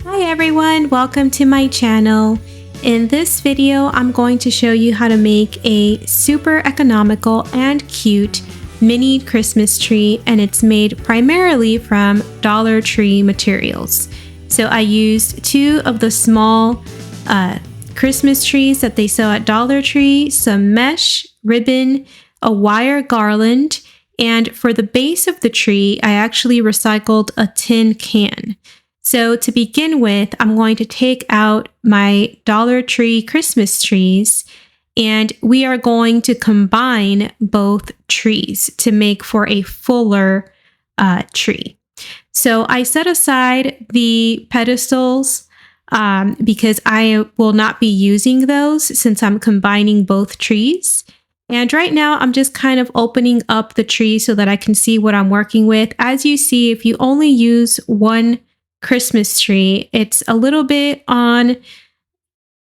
Hi everyone, welcome to my channel. In this video, I'm going to show you how to make a super economical and cute mini Christmas tree, and it's made primarily from Dollar Tree materials. So I used two of the small Christmas trees that they sell at Dollar Tree, some mesh, ribbon, a wire garland, and for the base of the tree, I actually recycled a tin can. So to begin with, I'm going to take out my Dollar Tree Christmas trees, and we are going to combine both trees to make for a fuller tree. So I set aside the pedestals because I will not be using those since I'm combining both trees. And right now I'm just kind of opening up the tree so that I can see what I'm working with. As you see, if you only use one Christmas tree, it's a little bit on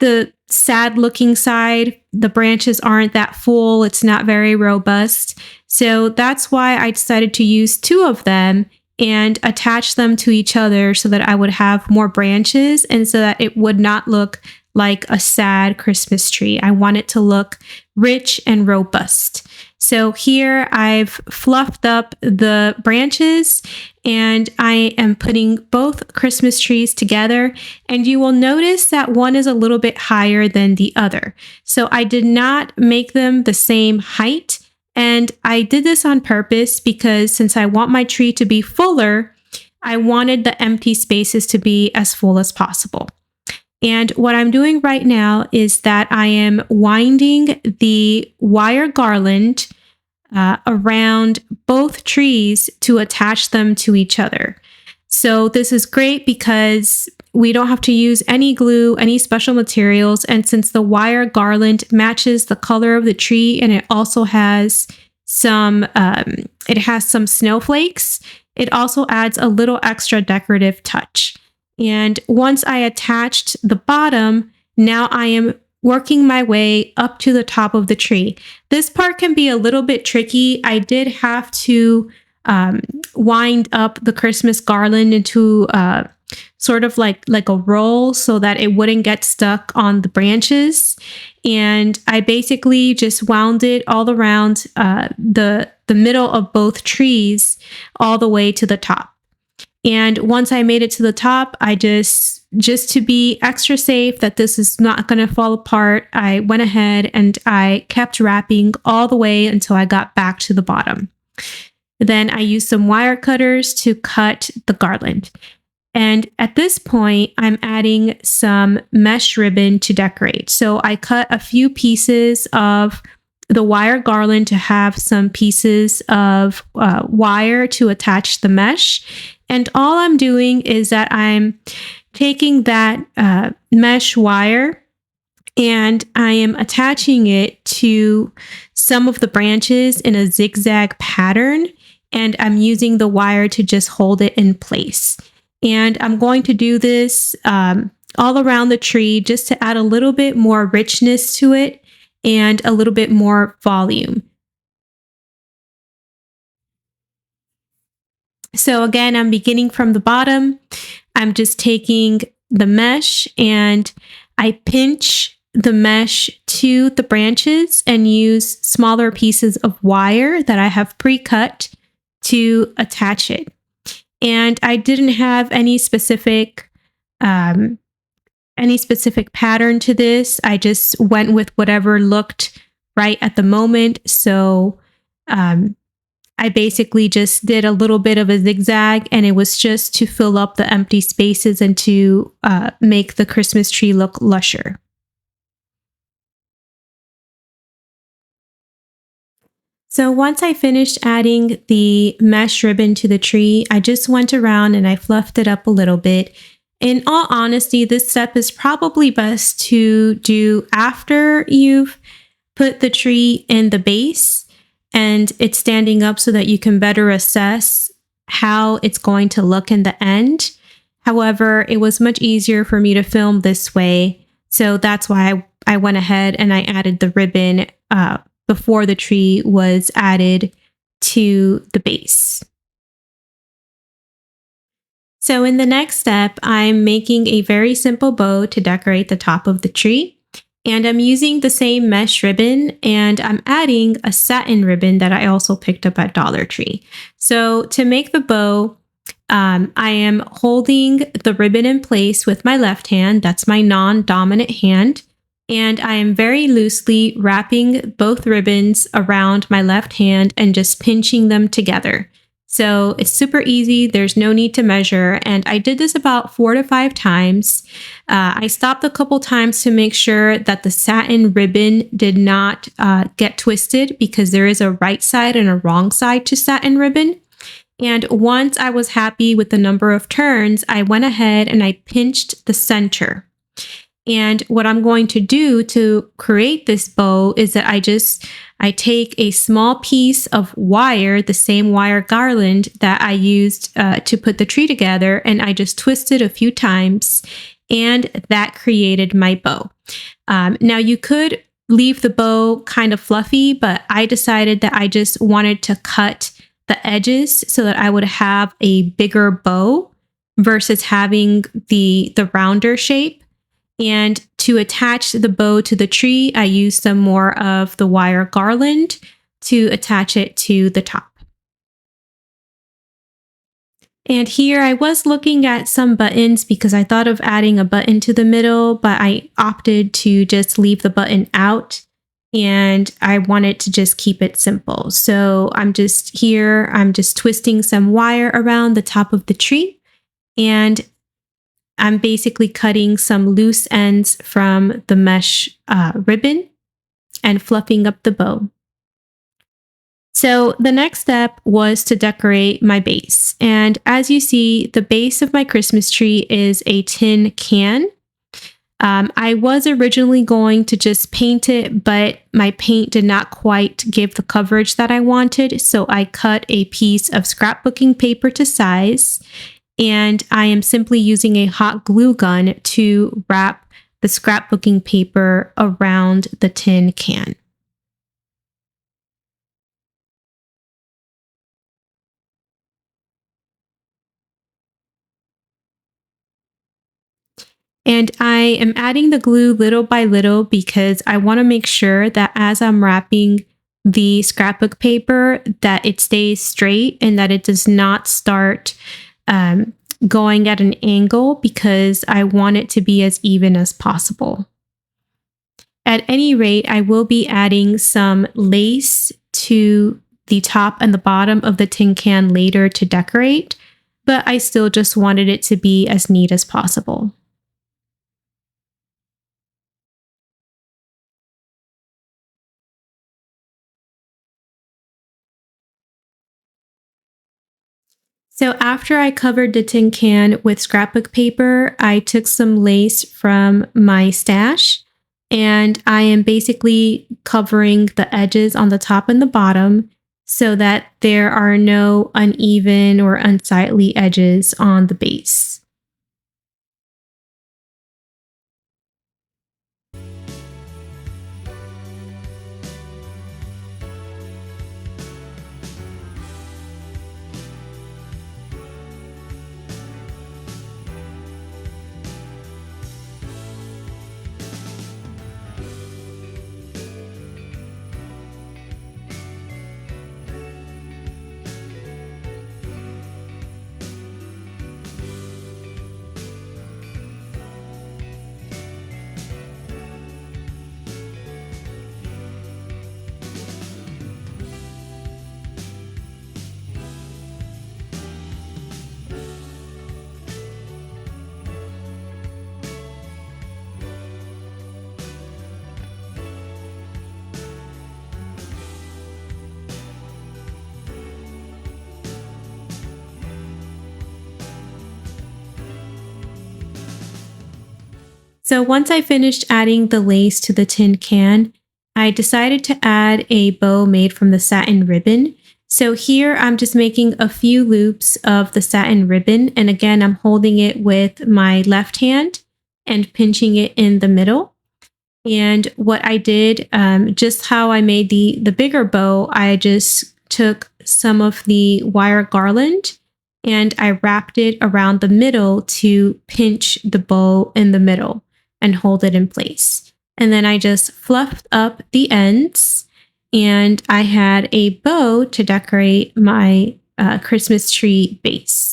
the sad looking side. The branches aren't that full. It's not very robust. So that's why I decided to use two of them and attach them to each other so that I would have more branches and so that it would not look like a sad Christmas tree. I want it to look rich and robust. So here I've fluffed up the branches and I am putting both Christmas trees together, and you will notice that one is a little bit higher than the other. So I did not make them the same height, and I did this on purpose because since I want my tree to be fuller, I wanted the empty spaces to be as full as possible. And what I'm doing right now is that I am winding the wire garland around both trees to attach them to each other. So this is great because we don't have to use any glue, any special materials. And since the wire garland matches the color of the tree and it also has some snowflakes, it also adds a little extra decorative touch. And once I attached the bottom, now I am working my way up to the top of the tree. This part can be a little bit tricky. I did have to wind up the Christmas garland into sort of like a roll so that it wouldn't get stuck on the branches. And I basically just wound it all around the middle of both trees all the way to the top. And once I made it to the top, I just to be extra safe that this is not going to fall apart, I went ahead and I kept wrapping all the way until I got back to the bottom. Then I used some wire cutters to cut the garland. And at this point, I'm adding some mesh ribbon to decorate. So I cut a few pieces of the wire garland to have some pieces of wire to attach the mesh. And all I'm doing is that I'm taking that mesh wire and I am attaching it to some of the branches in a zigzag pattern, and I'm using the wire to just hold it in place. And I'm going to do this all around the tree just to add a little bit more richness to it and a little bit more volume. So again, I'm beginning from the bottom. I'm just taking the mesh and I pinch the mesh to the branches and use smaller pieces of wire that I have pre-cut to attach it. And I didn't have any specific pattern to this. I just went with whatever looked right at the moment. So I basically just did a little bit of a zigzag, and it was just to fill up the empty spaces and to make the Christmas tree look lusher. So once I finished adding the mesh ribbon to the tree, I just went around and I fluffed it up a little bit. In all honesty, this step is probably best to do after you've put the tree in the base and it's standing up so that you can better assess how it's going to look in the end. However, it was much easier for me to film this way, so that's why I went ahead and I added the ribbon before the tree was added to the base. So in the next step, I'm making a very simple bow to decorate the top of the tree. And I'm using the same mesh ribbon, and I'm adding a satin ribbon that I also picked up at Dollar Tree. So to make the bow, I am holding the ribbon in place with my left hand. That's my non-dominant hand. And I am very loosely wrapping both ribbons around my left hand and just pinching them together. So it's super easy. There's no need to measure. And I did this about 4 to 5 times. I stopped a couple times to make sure that the satin ribbon did not get twisted, because there is a right side and a wrong side to satin ribbon. And once I was happy with the number of turns, I went ahead and I pinched the center. And what I'm going to do to create this bow is that I take a small piece of wire, the same wire garland that I used to put the tree together, and I just twist it a few times, and that created my bow. Now you could leave the bow kind of fluffy, but I decided that I just wanted to cut the edges so that I would have a bigger bow versus having the rounder shape. And to attach the bow to the tree, I used some more of the wire garland to attach it to the top. And here I was looking at some buttons because I thought of adding a button to the middle, but I opted to just leave the button out, and I wanted to just keep it simple. So I'm just twisting some wire around the top of the tree, and I'm basically cutting some loose ends from the mesh ribbon and fluffing up the bow. So the next step was to decorate my base. And as you see, the base of my Christmas tree is a tin can. I was originally going to just paint it, but my paint did not quite give the coverage that I wanted. So I cut a piece of scrapbooking paper to size, and I am simply using a hot glue gun to wrap the scrapbooking paper around the tin can. And I am adding the glue little by little because I want to make sure that as I'm wrapping the scrapbook paper, that it stays straight and that it does not start going at an angle, because I want it to be as even as possible. At any rate, I will be adding some lace to the top and the bottom of the tin can later to decorate, but I still just wanted it to be as neat as possible. So after I covered the tin can with scrapbook paper, I took some lace from my stash, and I am basically covering the edges on the top and the bottom so that there are no uneven or unsightly edges on the base. So once I finished adding the lace to the tin can, I decided to add a bow made from the satin ribbon. So here I'm just making a few loops of the satin ribbon, and again I'm holding it with my left hand and pinching it in the middle. And what I did, just how I made the bigger bow, I just took some of the wire garland and I wrapped it around the middle to pinch the bow in the middle and hold it in place. And then I just fluffed up the ends, and I had a bow to decorate my Christmas tree base.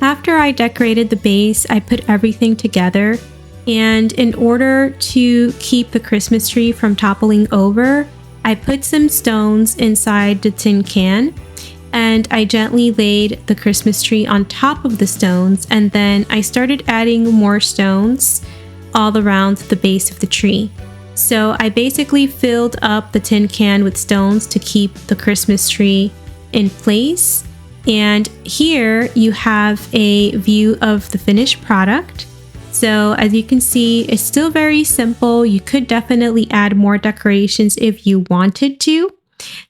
After I decorated the base, I put everything together, and in order to keep the Christmas tree from toppling over, I put some stones inside the tin can, and I gently laid the Christmas tree on top of the stones, and then I started adding more stones all around the base of the tree. So I basically filled up the tin can with stones to keep the Christmas tree in place. And here you have a view of the finished product. So as you can see, it's still very simple. You could definitely add more decorations if you wanted to.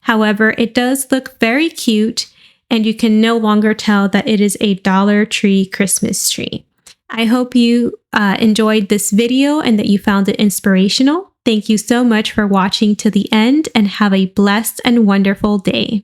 However, it does look very cute, and you can no longer tell that it is a Dollar Tree Christmas tree. I hope you enjoyed this video and that you found it inspirational. Thank you so much for watching to the end, and have a blessed and wonderful day.